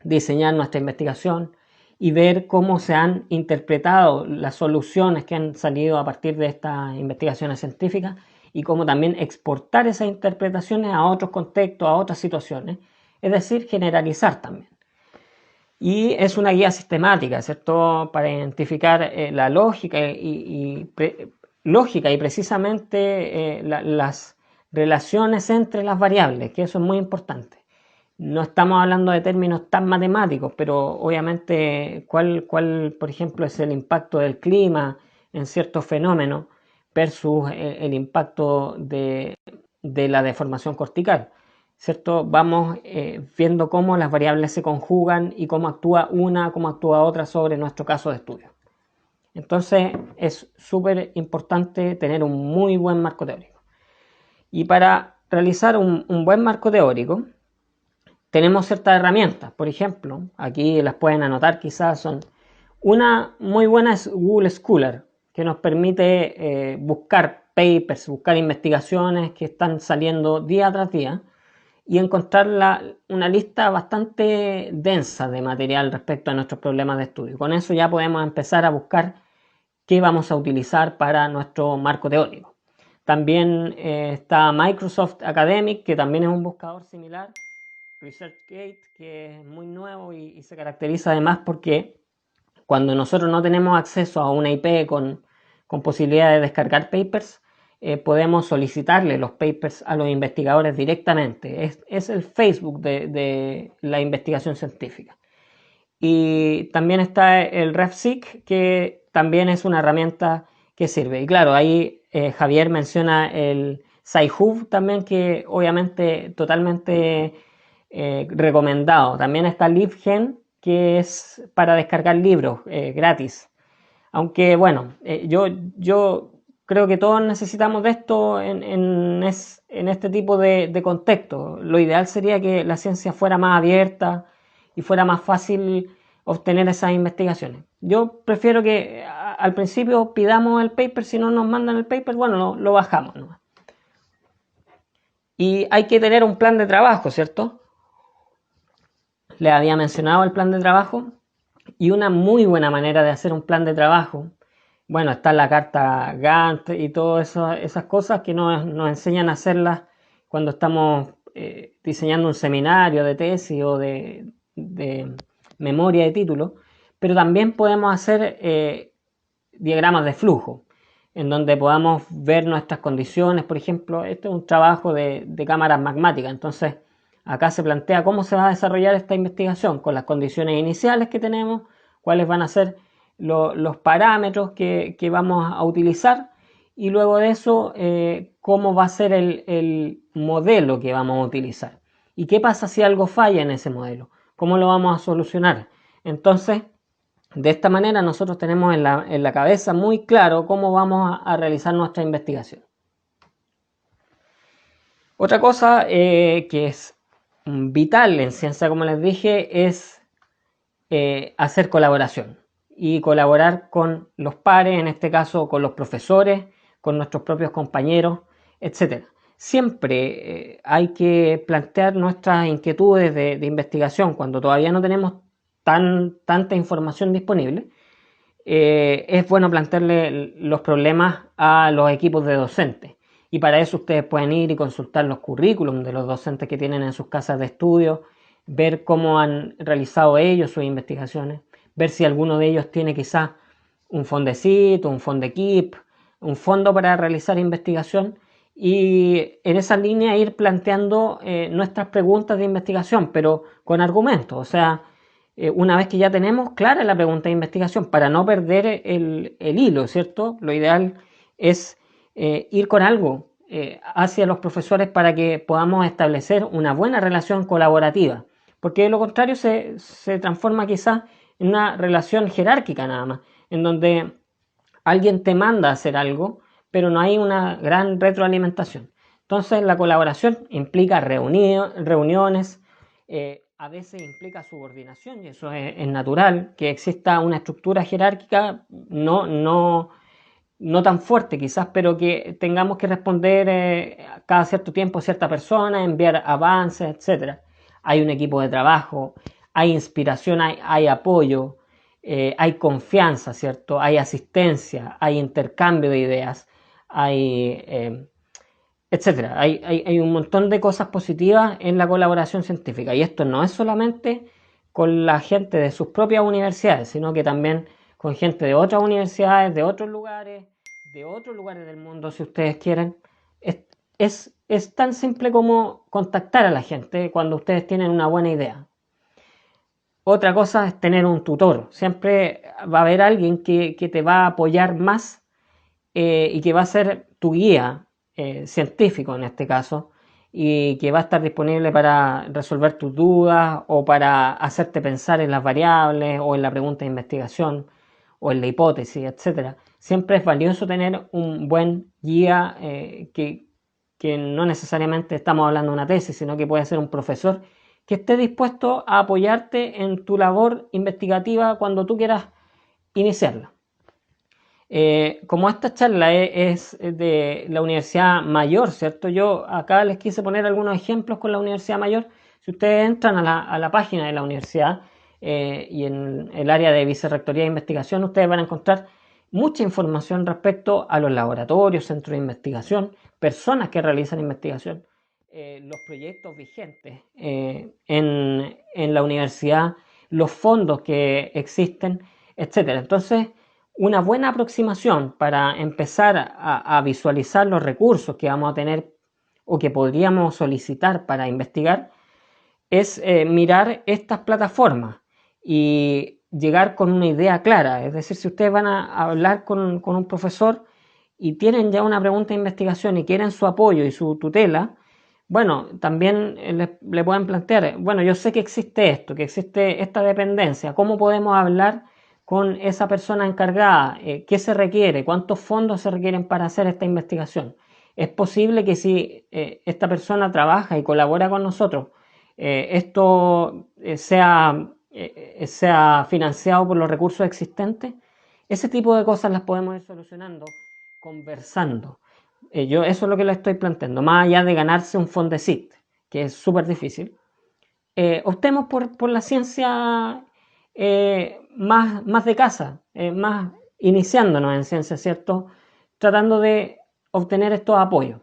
A: diseñar nuestra investigación y ver cómo se han interpretado las soluciones que han salido a partir de estas investigaciones científicas y cómo también exportar esas interpretaciones a otros contextos, a otras situaciones, es decir, generalizar también. Y es una guía sistemática, ¿cierto?, para identificar la lógica y precisamente las relaciones entre las variables, que eso es muy importante. No estamos hablando de términos tan matemáticos, pero obviamente cuál, por ejemplo, es el impacto del clima en ciertos fenómenos versus el impacto de la deformación cortical, ¿cierto? Vamos viendo cómo las variables se conjugan y cómo actúa una, cómo actúa otra sobre nuestro caso de estudio. Entonces es súper importante tener un muy buen marco teórico. Y para realizar un buen marco teórico, tenemos ciertas herramientas. Por ejemplo, aquí las pueden anotar, quizás son una muy buena es Google Scholar, que nos permite buscar papers, buscar investigaciones que están saliendo día tras día y encontrar una lista bastante densa de material respecto a nuestros problemas de estudio. Con eso ya podemos empezar a buscar qué vamos a utilizar para nuestro marco teórico. También está Microsoft Academic, que también es un buscador similar. ResearchGate, que es muy nuevo y se caracteriza además porque cuando nosotros no tenemos acceso a una IP con posibilidad de descargar papers, podemos solicitarle los papers a los investigadores directamente. Es el Facebook de la investigación científica. Y también está el RefSeq, que también es una herramienta que sirve. Y claro, ahí Javier menciona el Sci-Hub también, que obviamente totalmente recomendado. También está LibGen, que es para descargar libros gratis. Aunque bueno, yo creo que todos necesitamos de esto en este tipo de contexto. Lo ideal sería que la ciencia fuera más abierta y fuera más fácil obtener esas investigaciones. Yo prefiero que al principio pidamos el paper, si no nos mandan el paper, bueno, lo bajamos, ¿no? Y hay que tener un plan de trabajo, ¿cierto? Les había mencionado el plan de trabajo, y una muy buena manera de hacer un plan de trabajo, bueno, está la carta Gantt y todas esas cosas que nos enseñan a hacerlas cuando estamos diseñando un seminario de tesis o de memoria de título, pero también podemos hacer diagramas de flujo, en donde podamos ver nuestras condiciones. Por ejemplo, este es un trabajo de cámaras magmáticas, entonces acá se plantea cómo se va a desarrollar esta investigación con las condiciones iniciales que tenemos, cuáles van a ser los parámetros que vamos a utilizar, y luego de eso cómo va a ser el modelo que vamos a utilizar y qué pasa si algo falla en ese modelo, cómo lo vamos a solucionar. Entonces, de esta manera nosotros tenemos en la cabeza muy claro cómo vamos a realizar nuestra investigación. Otra cosa que es vital en ciencia, como les dije, es hacer colaboración y colaborar con los pares, en este caso con los profesores, con nuestros propios compañeros, etc. Siempre hay que plantear nuestras inquietudes de investigación cuando todavía no tenemos tanta información disponible. Es bueno plantearle los problemas a los equipos de docentes, y para eso ustedes pueden ir y consultar los currículums de los docentes que tienen en sus casas de estudio, ver cómo han realizado ellos sus investigaciones, ver si alguno de ellos tiene quizás un fondecito, un fondequip, un fondo para realizar investigación, y en esa línea ir planteando nuestras preguntas de investigación, pero con argumentos. O sea, una vez que ya tenemos clara la pregunta de investigación, para no perder el hilo, ¿cierto? Lo ideal es ir con algo hacia los profesores para que podamos establecer una buena relación colaborativa, porque de lo contrario se transforma quizás en una relación jerárquica nada más, en donde alguien te manda a hacer algo, pero no hay una gran retroalimentación. Entonces la colaboración implica reuniones, a veces implica subordinación, y eso es natural, que exista una estructura jerárquica no tan fuerte quizás, pero que tengamos que responder cada cierto tiempo a cierta persona, enviar avances, etc. Hay un equipo de trabajo, hay inspiración, hay apoyo, hay confianza, ¿cierto? Hay asistencia, hay intercambio de ideas, etcétera. Hay un montón de cosas positivas en la colaboración científica, y esto no es solamente con la gente de sus propias universidades, sino que también con gente de otras universidades, de otros lugares del mundo, si ustedes quieren. Es tan simple como contactar a la gente cuando ustedes tienen una buena idea. Otra cosa es tener un tutor. Siempre va a haber alguien que te va a apoyar más y que va a ser tu guía científico en este caso, y que va a estar disponible para resolver tus dudas o para hacerte pensar en las variables o en la pregunta de investigación o en la hipótesis, etc. Siempre es valioso tener un buen guía que no necesariamente estamos hablando de una tesis, sino que puede ser un profesor que esté dispuesto a apoyarte en tu labor investigativa cuando tú quieras iniciarla. Como esta charla es de la Universidad Mayor, ¿cierto? Yo acá les quise poner algunos ejemplos con la Universidad Mayor. Si ustedes entran a la página de la universidad y en el área de Vicerrectoría de Investigación, ustedes van a encontrar mucha información respecto a los laboratorios, centros de investigación, personas que realizan investigación, los proyectos vigentes en la universidad, los fondos que existen, etc. Entonces, una buena aproximación para empezar a visualizar los recursos que vamos a tener o que podríamos solicitar para investigar es mirar estas plataformas y llegar con una idea clara. Es decir, si ustedes van a hablar con un profesor y tienen ya una pregunta de investigación y quieren su apoyo y su tutela, bueno, también le pueden plantear, bueno, yo sé que existe esto, que existe esta dependencia, ¿cómo podemos hablar con esa persona encargada? ¿Qué se requiere? ¿Cuántos fondos se requieren para hacer esta investigación? Es posible que si esta persona trabaja y colabora con nosotros, esto sea financiado por los recursos existentes. Ese tipo de cosas las podemos ir solucionando conversando. Yo eso es lo que le estoy planteando, más allá de ganarse un Fondesit, que es súper difícil. Optemos por la ciencia más de casa, más iniciándonos en ciencia, ¿cierto? Tratando de obtener estos apoyos.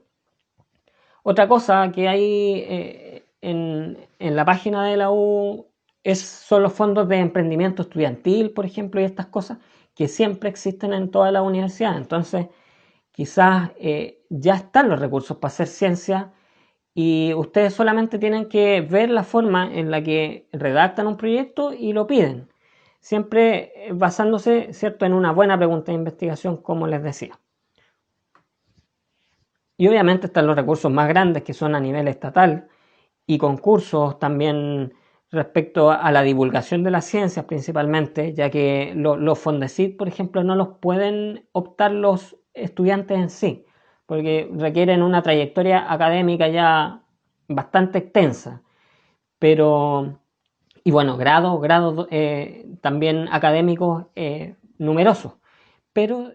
A: Otra cosa que hay en la página de la U son los fondos de emprendimiento estudiantil, por ejemplo, y estas cosas que siempre existen en todas las universidades. Entonces, quizás ya están los recursos para hacer ciencia y ustedes solamente tienen que ver la forma en la que redactan un proyecto y lo piden, siempre basándose, ¿cierto?, en una buena pregunta de investigación, como les decía. Y obviamente están los recursos más grandes que son a nivel estatal y concursos también respecto a la divulgación de las ciencias principalmente, ya que los Fondesit, por ejemplo, no los pueden optar los estudiantes en sí, porque requieren una trayectoria académica ya bastante extensa, pero, y bueno, grados también académicos numerosos, pero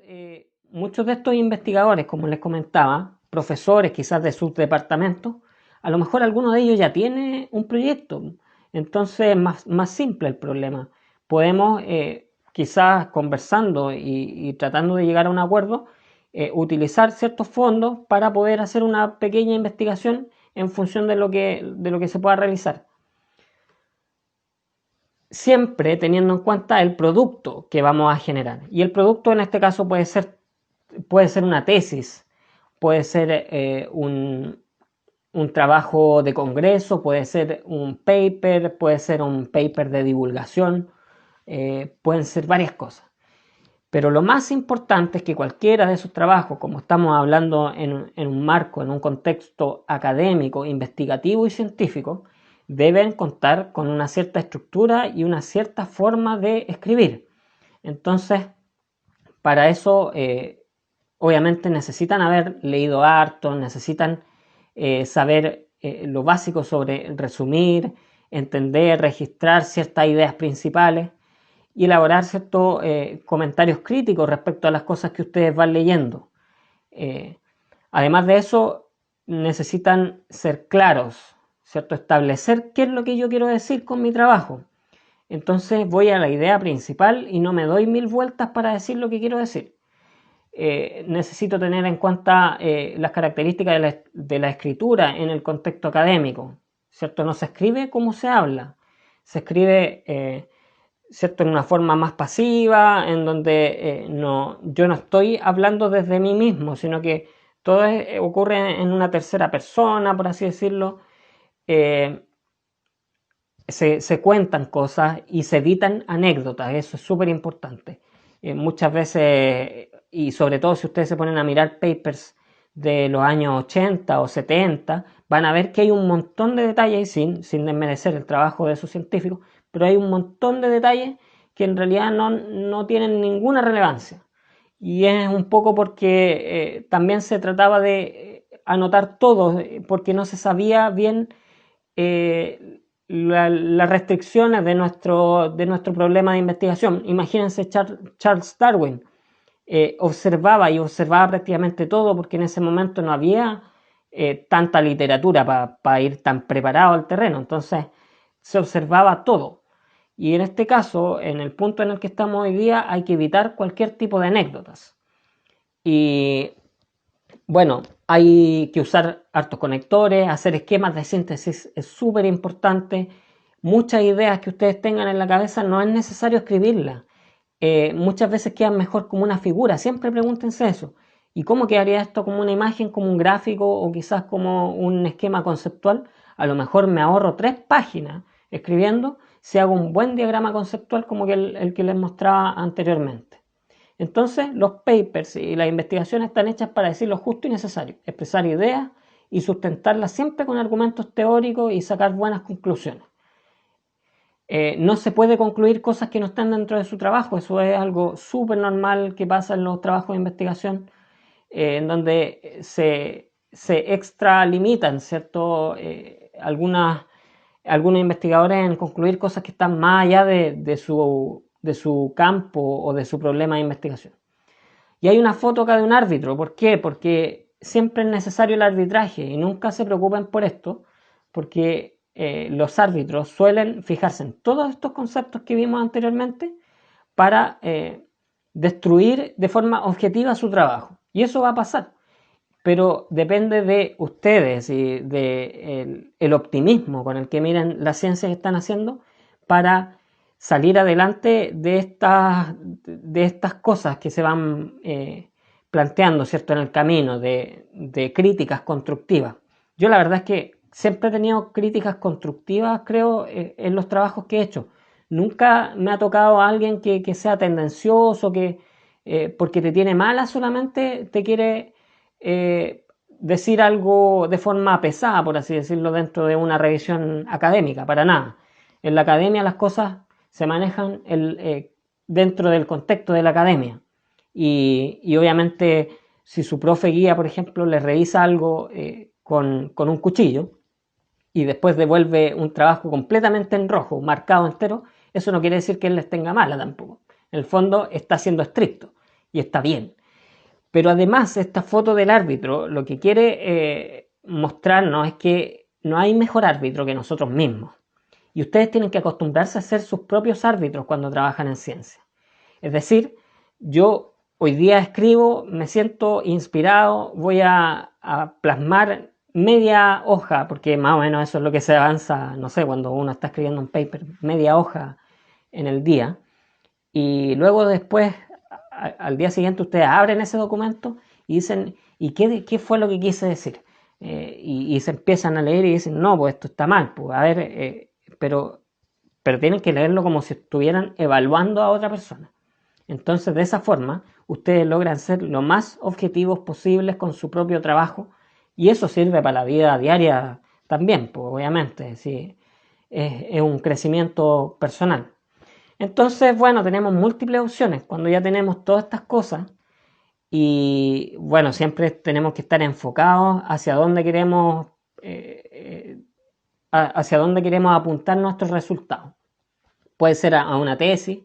A: muchos de estos investigadores, como les comentaba, profesores quizás de sus departamentos, a lo mejor alguno de ellos ya tiene un proyecto, entonces es más simple el problema. Podemos, quizás conversando y tratando de llegar a un acuerdo, utilizar ciertos fondos para poder hacer una pequeña investigación en función de lo que se pueda realizar. Siempre teniendo en cuenta el producto que vamos a generar. Y el producto en este caso puede ser una tesis, puede ser un trabajo de congreso, puede ser un paper de divulgación, pueden ser varias cosas. Pero lo más importante es que cualquiera de esos trabajos, como estamos hablando en un marco, en un contexto académico, investigativo y científico, deben contar con una cierta estructura y una cierta forma de escribir. Entonces, para eso, obviamente necesitan haber leído harto, necesitan saber lo básico sobre resumir, entender, registrar ciertas ideas principales y elaborar ciertos comentarios críticos respecto a las cosas que ustedes van leyendo. Además de eso, necesitan ser claros, ¿cierto? Establecer qué es lo que yo quiero decir con mi trabajo. Entonces voy a la idea principal y no me doy mil vueltas para decir lo que quiero decir. Necesito tener en cuenta las características de la escritura en el contexto académico, ¿cierto? No se escribe como se habla, se escribe, ¿cierto?, en una forma más pasiva, en donde yo no estoy hablando desde mí mismo, sino que todo ocurre en una tercera persona, por así decirlo. Se cuentan cosas y se evitan anécdotas, eso es súper importante. Muchas veces, y sobre todo si ustedes se ponen a mirar papers de los años 80 o 70, van a ver que hay un montón de detalles, sin desmerecer el trabajo de esos científicos, pero hay un montón de detalles que en realidad no tienen ninguna relevancia. Y es un poco porque también se trataba de anotar todo, porque no se sabía bien las restricciones de nuestro problema de investigación. Imagínense Charles Darwin. Observaba prácticamente todo porque en ese momento no había tanta literatura para ir tan preparado al terreno. Entonces se observaba todo. Y en este caso, en el punto en el que estamos hoy día, hay que evitar cualquier tipo de anécdotas. Y bueno, hay que usar hartos conectores, hacer esquemas de síntesis es súper importante. Muchas ideas que ustedes tengan en la cabeza no es necesario escribirlas. Muchas veces quedan mejor como una figura, siempre pregúntense eso. ¿Y cómo quedaría esto? ¿Como una imagen, como un gráfico o quizás como un esquema conceptual? A lo mejor me ahorro 3 páginas escribiendo si hago un buen diagrama conceptual como el que les mostraba anteriormente. Entonces, los papers y las investigaciones están hechas para decir lo justo y necesario, expresar ideas y sustentarlas siempre con argumentos teóricos y sacar buenas conclusiones. No se puede concluir cosas que no están dentro de su trabajo, eso es algo súper normal que pasa en los trabajos de investigación, en donde se extralimitan, ¿cierto? Algunos investigadores en concluir cosas que están más allá de su campo o de su problema de investigación. Y hay una foto acá de un árbitro. ¿Por qué? Porque siempre es necesario el arbitraje y nunca se preocupen por esto, porque los árbitros suelen fijarse en todos estos conceptos que vimos anteriormente para destruir de forma objetiva su trabajo. Y eso va a pasar. Pero depende de ustedes y de el optimismo con el que miren la ciencia que están haciendo para salir adelante de estas cosas que se van planteando, ¿cierto?, en el camino de críticas constructivas. Yo la verdad es que siempre he tenido críticas constructivas, creo, en los trabajos que he hecho. Nunca me ha tocado a alguien que sea tendencioso, que porque te tiene mala solamente te quiere decir algo de forma pesada, por así decirlo, dentro de una revisión académica, para nada. En la academia las cosas se manejan dentro del contexto de la academia y obviamente si su profe guía, por ejemplo, le revisa algo con un cuchillo y después devuelve un trabajo completamente en rojo, marcado entero, eso no quiere decir que él les tenga mala tampoco. En el fondo está siendo estricto y está bien. Pero además esta foto del árbitro lo que quiere mostrarnos es que no hay mejor árbitro que nosotros mismos. Y ustedes tienen que acostumbrarse a ser sus propios árbitros cuando trabajan en ciencia. Es decir, yo hoy día escribo, me siento inspirado, voy a plasmar media hoja, porque más o menos eso es lo que se avanza, no sé, cuando uno está escribiendo un paper, media hoja en el día. Y luego después, al día siguiente, ustedes abren ese documento y dicen, ¿y qué fue lo que quise decir? Y se empiezan a leer y dicen, no, pues esto está mal, pues a ver, pero tienen que leerlo como si estuvieran evaluando a otra persona. Entonces, de esa forma, ustedes logran ser lo más objetivos posibles con su propio trabajo y eso sirve para la vida diaria también, pues obviamente, sí, es un crecimiento personal. Entonces, bueno, tenemos múltiples opciones. Cuando ya tenemos todas estas cosas y, bueno, siempre tenemos que estar enfocados hacia dónde queremos apuntar nuestros resultados. Puede ser a una tesis,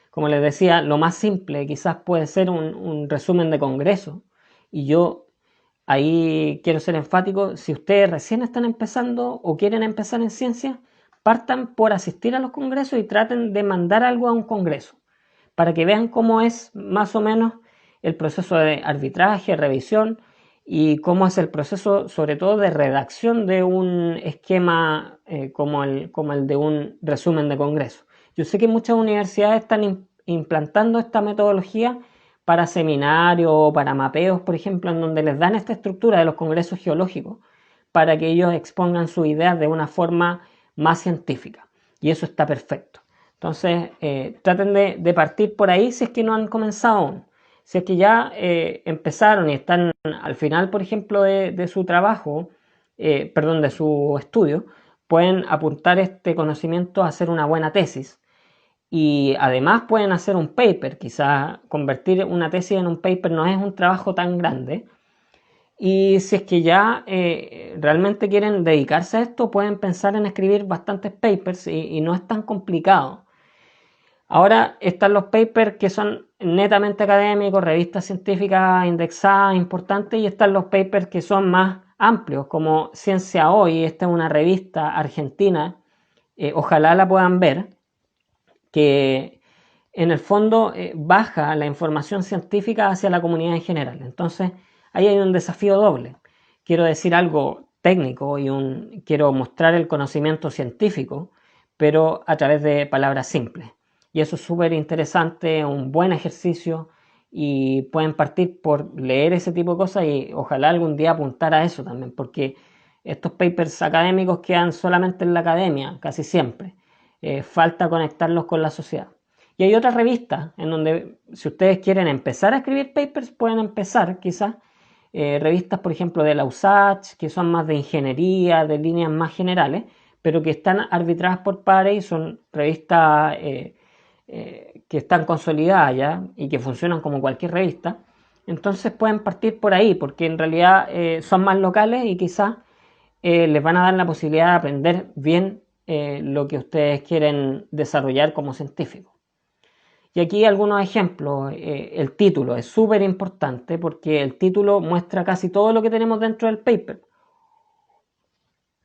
A: como les decía, lo más simple quizás puede ser un resumen de congreso. Y yo ahí quiero ser enfático, si ustedes recién están empezando o quieren empezar en ciencia, partan por asistir a los congresos y traten de mandar algo a un congreso, para que vean cómo es más o menos el proceso de arbitraje, revisión y cómo es el proceso sobre todo de redacción de un esquema como el de un resumen de congreso. Yo sé que muchas universidades están implantando esta metodología para seminarios o para mapeos, por ejemplo, en donde les dan esta estructura de los congresos geológicos para que ellos expongan sus ideas de una forma más científica. Y eso está perfecto. Entonces, traten de partir por ahí si es que no han comenzado aún. Si es que ya empezaron y están al final, por ejemplo, de su trabajo, de su estudio, pueden apuntar este conocimiento a hacer una buena tesis. Y además pueden hacer un paper, quizás convertir una tesis en un paper no es un trabajo tan grande. Y si es que ya realmente quieren dedicarse a esto, pueden pensar en escribir bastantes papers y no es tan complicado. Ahora están los papers que son netamente académicos, revistas científicas indexadas, importantes, y están los papers que son más amplios, como Ciencia Hoy. Esta es una revista argentina, ojalá la puedan ver, que en el fondo baja la información científica hacia la comunidad en general. Entonces, ahí hay un desafío doble. Quiero decir algo técnico y quiero mostrar el conocimiento científico, pero a través de palabras simples. Y eso es súper interesante, un buen ejercicio y pueden partir por leer ese tipo de cosas y ojalá algún día apuntar a eso también, porque estos papers académicos quedan solamente en la academia, casi siempre. Falta conectarlos con la sociedad. Y hay otras revistas en donde, si ustedes quieren empezar a escribir papers, pueden empezar quizás. Revistas, por ejemplo, de la USACH, que son más de ingeniería, de líneas más generales, pero que están arbitradas por pares y son revistas que están consolidadas ya y que funcionan como cualquier revista. Entonces pueden partir por ahí, porque en realidad son más locales y quizás les van a dar la posibilidad de aprender bien lo que ustedes quieren desarrollar como científicos. Y aquí algunos ejemplos. El título es súper importante porque el título muestra casi todo lo que tenemos dentro del paper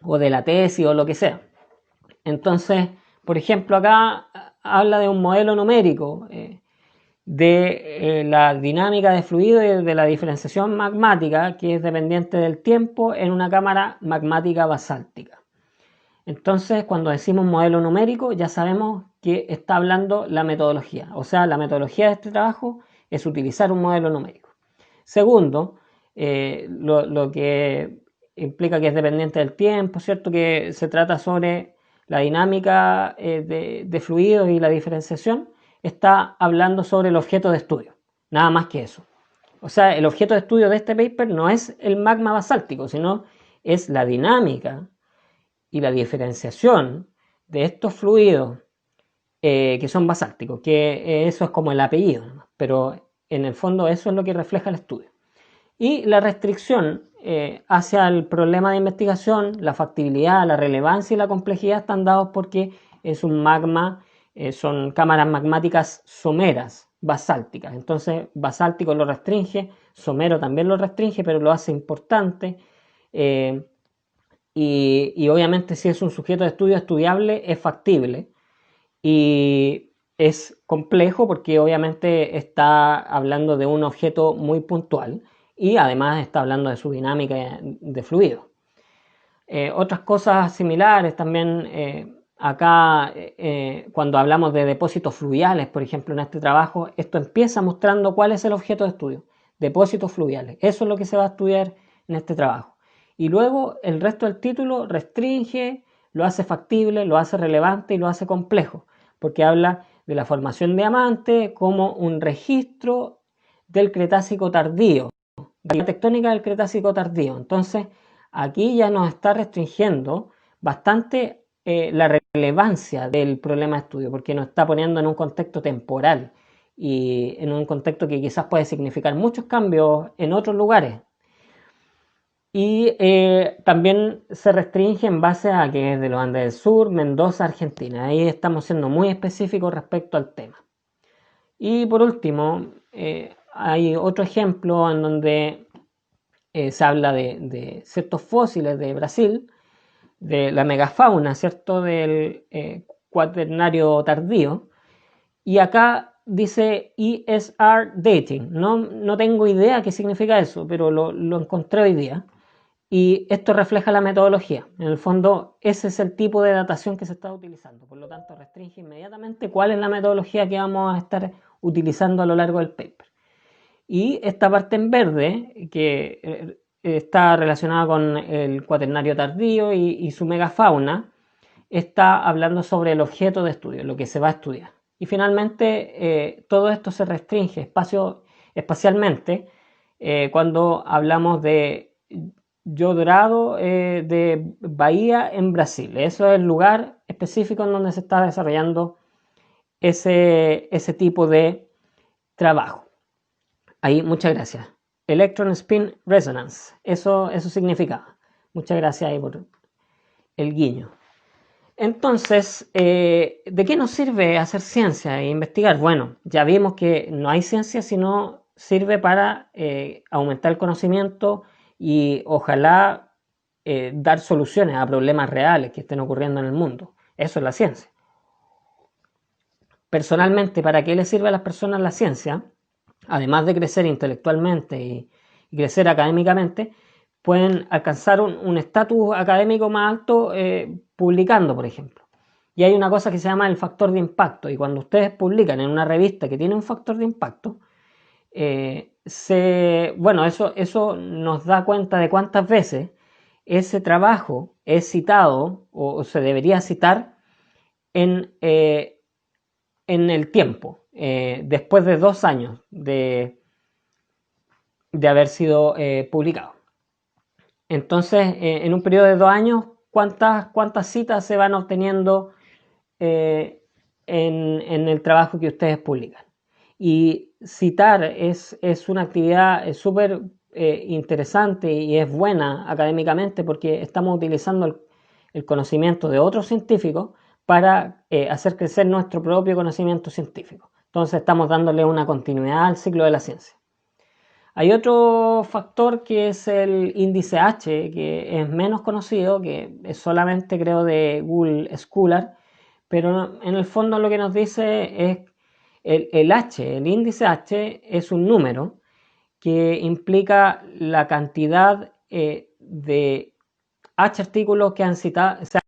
A: o de la tesis o lo que sea. Entonces, por ejemplo, acá habla de un modelo numérico de la dinámica de fluido y de la diferenciación magmática que es dependiente del tiempo en una cámara magmática basáltica. Entonces, cuando decimos modelo numérico, ya sabemos que está hablando la metodología. O sea, la metodología de este trabajo es utilizar un modelo numérico. Segundo, lo que implica que es dependiente del tiempo, ¿cierto? Que se trata sobre la dinámica de fluidos y la diferenciación. Está hablando sobre el objeto de estudio. Nada más que eso. O sea, el objeto de estudio de este paper no es el magma basáltico, sino es la dinámica y la diferenciación de estos fluidos que son basálticos, que eso es como el apellido, ¿no? Pero en el fondo eso es lo que refleja el estudio. Y la restricción hacia el problema de investigación, la factibilidad, la relevancia y la complejidad están dados porque es un magma, son cámaras magmáticas someras, basálticas. Entonces, basáltico lo restringe, somero también lo restringe, pero lo hace importante. Y obviamente si es un sujeto de estudio estudiable es factible y es complejo porque obviamente está hablando de un objeto muy puntual y además está hablando de su dinámica de fluido. Otras cosas similares también acá cuando hablamos de depósitos fluviales, por ejemplo en este trabajo, esto empieza mostrando cuál es el objeto de estudio, depósitos fluviales. Eso es lo que se va a estudiar en este trabajo. Y luego el resto del título restringe, lo hace factible, lo hace relevante y lo hace complejo, porque habla de la formación de diamante como un registro del Cretácico tardío, de la tectónica del Cretácico tardío. Entonces, aquí ya nos está restringiendo bastante la relevancia del problema de estudio, porque nos está poniendo en un contexto temporal y en un contexto que quizás puede significar muchos cambios en otros lugares. Y también se restringe en base a que es de los Andes del Sur, Mendoza, Argentina. Ahí estamos siendo muy específicos respecto al tema. Y por último, hay otro ejemplo en donde se habla de ciertos fósiles de Brasil, de la megafauna, ¿cierto? Del cuaternario tardío. Y acá dice ESR dating. No tengo idea qué significa eso, pero lo encontré hoy día. Y esto refleja la metodología. En el fondo, ese es el tipo de datación que se está utilizando. Por lo tanto, restringe inmediatamente cuál es la metodología que vamos a estar utilizando a lo largo del paper. Y esta parte en verde, que está relacionada con el cuaternario tardío y su megafauna, está hablando sobre el objeto de estudio, lo que se va a estudiar. Y finalmente, todo esto se restringe espacialmente cuando hablamos de Dorado de Bahía en Brasil. Eso es el lugar específico en donde se está desarrollando ese tipo de trabajo. Ahí, muchas gracias. Electron Spin Resonance. Eso significa. Muchas gracias ahí por el guiño. Entonces, ¿de qué nos sirve hacer ciencia e investigar? Bueno, ya vimos que no hay ciencia sino sirve para aumentar el conocimiento y ojalá dar soluciones a problemas reales que estén ocurriendo en el mundo. Eso es la ciencia. Personalmente, ¿para qué le sirve a las personas la ciencia? Además de crecer intelectualmente y crecer académicamente, pueden alcanzar un estatus académico más alto publicando, por ejemplo. Y hay una cosa que se llama el factor de impacto, y cuando ustedes publican en una revista que tiene un factor de impacto, bueno, eso nos da cuenta de cuántas veces ese trabajo es citado o se debería citar en en el tiempo, después de 2 años de haber sido publicado. Entonces, en un periodo de 2 años, ¿cuántas citas se van obteniendo en el trabajo que ustedes publican? Y citar es una actividad súper interesante y es buena académicamente porque estamos utilizando el conocimiento de otros científicos para hacer crecer nuestro propio conocimiento científico. Entonces estamos dándole una continuidad al ciclo de la ciencia. Hay otro factor que es el índice H, que es menos conocido, que es solamente creo de Google Scholar, pero en el fondo lo que nos dice es el H, el índice H es un número que implica la cantidad de H artículos que se